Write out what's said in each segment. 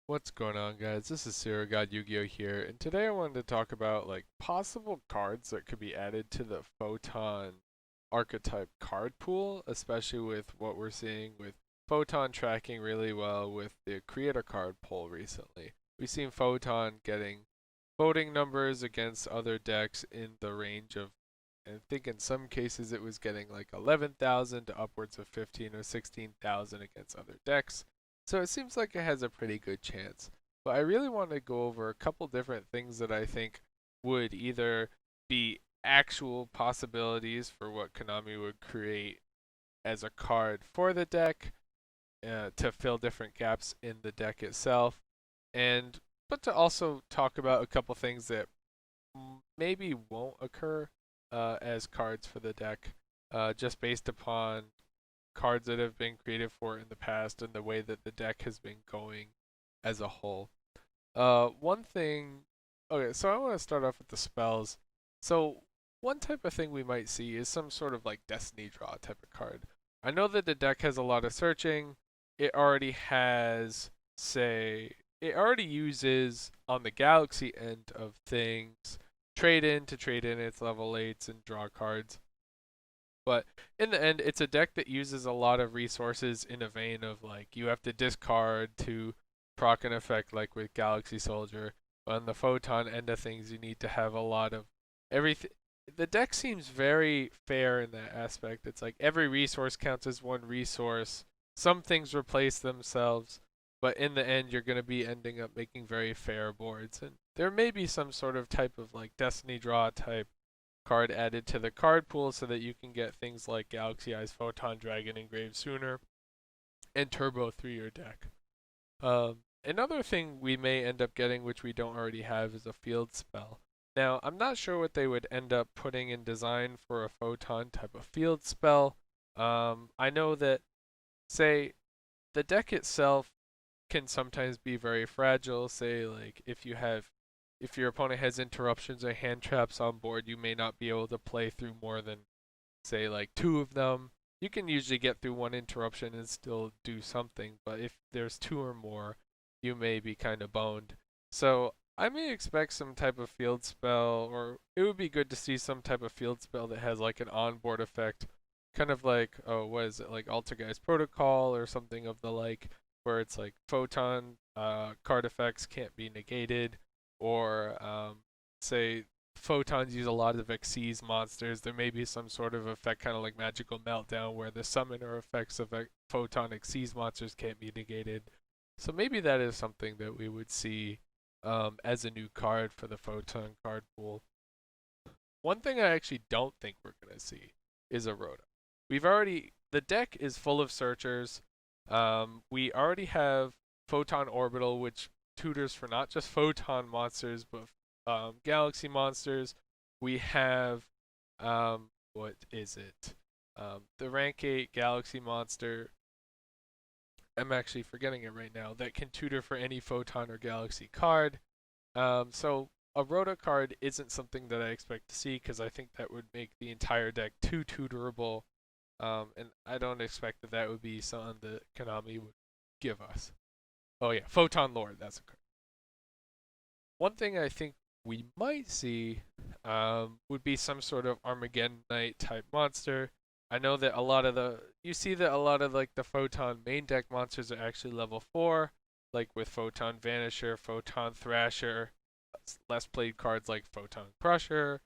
What's going on, guys? This is Sarah God Yu-Gi-Oh here, and today I wanted to talk about possible cards that could be added to the Photon archetype card pool, especially with what we're seeing with Photon tracking really well with the creator card pool recently. We've seen Photon getting voting numbers against other decks in the range of, I think in some cases it was getting like 11,000 to upwards of 15 or 16,000 against other decks. So it seems like it has a pretty good chance. But I really want to go over a couple different things that I think would either be actual possibilities for what Konami would create as a card for the deck to fill different gaps in the deck itself, and but to also talk about a couple things that maybe won't occur as cards for the deck, just based upon cards that have been created for it in the past and the way that the deck has been going as a whole. One thing, okay, so I want to start off with the spells. So one type of thing we might see is some sort of like Destiny Draw type of card. I know that the deck has a lot of searching. It already has, say, it already uses on the Galaxy end of things, trade in to trade in its level 8s and draw cards. But in the end, it's a deck that uses a lot of resources in a vein of like you have to discard to proc an effect like with Galaxy Soldier. On the Photon end of things, you need to have a lot of everything. The deck seems very fair in that aspect. It's like every resource counts as one resource. Some things replace themselves, but in the end, you're going to be ending up making very fair boards. And there may be some sort of type of like Destiny Draw type card added to the card pool so that you can get things like Galaxy Eyes Photon Dragon engraved sooner and Turbo through your deck. Another thing we may end up getting, which we don't already have, is a field spell. Now, I'm not sure what they would end up putting in design for a Photon type of field spell. I know that, say, the deck itself can sometimes be very fragile. Say, like, if your opponent has interruptions or hand traps on board, you may not be able to play through more than, say, like two of them. You can usually get through one interruption and still do something, but if there's two or more, you may be kind of boned. So I may expect some type of field spell, or it would be good to see some type of field spell that has like an onboard effect, kind of like, oh, what is it, like Altergeist Protocol or something of the like, where it's like photon card effects can't be negated, or say photons use a lot of Xyz monsters. There may be some sort of effect, kind of like Magical Meltdown, where the summoner effects of photon Xyz monsters can't be negated. So maybe that is something that we would see as a new card for the photon card pool. One thing I actually don't think we're gonna see is a Rhoda. The deck is full of searchers. We already have Photon Orbital, which tutors for not just photon monsters but galaxy monsters. We have what is it? The rank 8 galaxy monster. I'm actually forgetting it right now. That can tutor for any photon or galaxy card. So a Rhoda card isn't something that I expect to see because I think that would make the entire deck too tutorable. And I don't expect that that would be something that Konami would give us. Oh yeah, Photon Lord, that's a card. One thing I think we might see would be some sort of Armageddon Knight type monster. I know that you see that a lot of like the Photon main deck monsters are actually level 4, like with Photon Vanisher, Photon Thrasher, less played cards like Photon Crusher,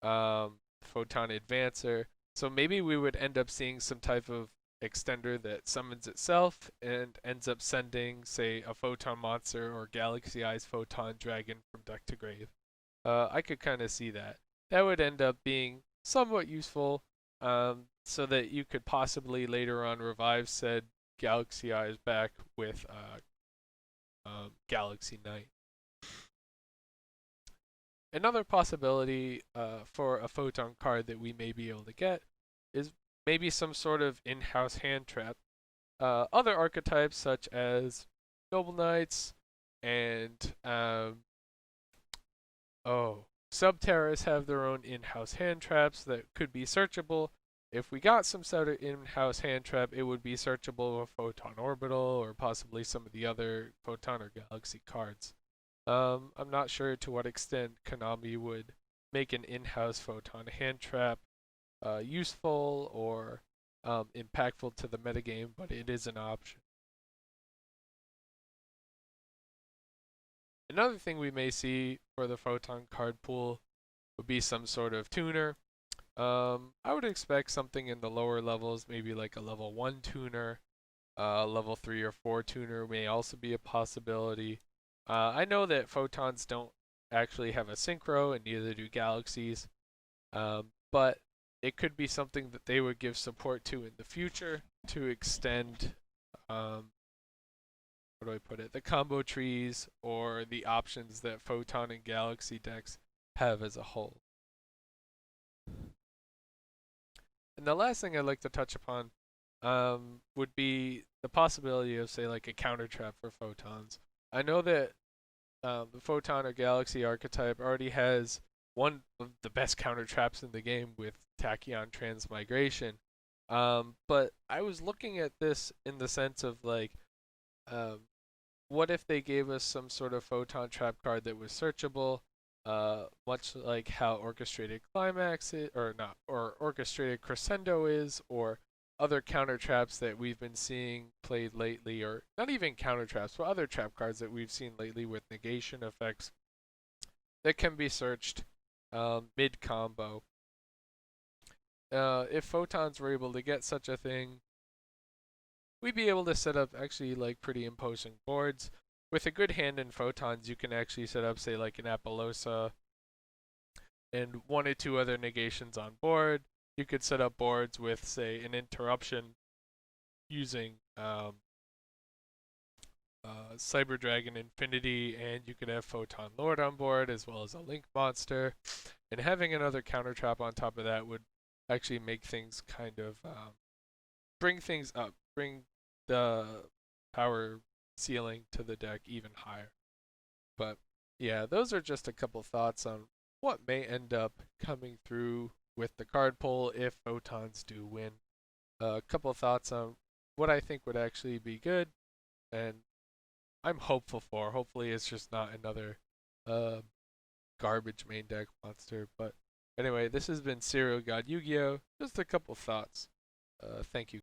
Photon Advancer. So maybe we would end up seeing some type of extender that summons itself and ends up sending, say, a Photon Monster or Galaxy Eyes Photon Dragon from deck to grave. I could kind of see that. That would end up being somewhat useful, so that you could possibly later on revive said Galaxy Eyes back with Galaxy Knight. Another possibility for a Photon card that we may be able to get is maybe some sort of in-house hand trap. Other archetypes such as Noble Knights and Subterras have their own in-house hand traps that could be searchable. if we got some sort of in-house hand trap, it would be searchable with Photon Orbital or possibly some of the other Photon or Galaxy cards. I'm not sure to what extent Konami would make an in-house Photon hand trap useful or impactful to the metagame, but it is an option. Another thing we may see for the Photon card pool would be some sort of tuner. I would expect something in the lower levels, maybe like a level 1 tuner, level 3 or 4 tuner may also be a possibility. I know that Photons don't actually have a synchro, and neither do Galaxies, but it could be something that they would give support to in the future to extend, how do I put it, the combo trees or the options that Photon and Galaxy decks have as a whole. And the last thing I'd like to touch upon would be the possibility of, say, like a counter trap for Photons. I know that the Photon or Galaxy archetype already has one of the best counter traps in the game with Tachyon Transmigration. But I was looking at this in the sense of like, um, what if they gave us some sort of Photon trap card that was searchable, much like how Orchestrated Climax is, or not, or Orchestrated Crescendo is, or other counter traps that we've been seeing played lately, or not even counter traps, but other trap cards that we've seen lately with negation effects that can be searched mid combo. If Photons were able to get such a thing, we'd be able to set up actually like pretty imposing boards. With a good hand in Photons, you can actually set up, say, like an Apollosa and one or two other negations on board. You could set up boards with, say, an interruption using Cyber Dragon Infinity, and you could have Photon Lord on board as well as a Link monster. And having another counter trap on top of that would actually make things kind of bring things up, bring the power ceiling to the deck even higher. But yeah, those are just a couple thoughts on what may end up coming through with the card pull if Photons do win. A couple thoughts on what I think would actually be good, and I'm hopeful for. Hopefully, it's just not another uh, garbage main deck monster. But anyway, this has been Serial God Yu-Gi-Oh! Just a couple thoughts. Thank you.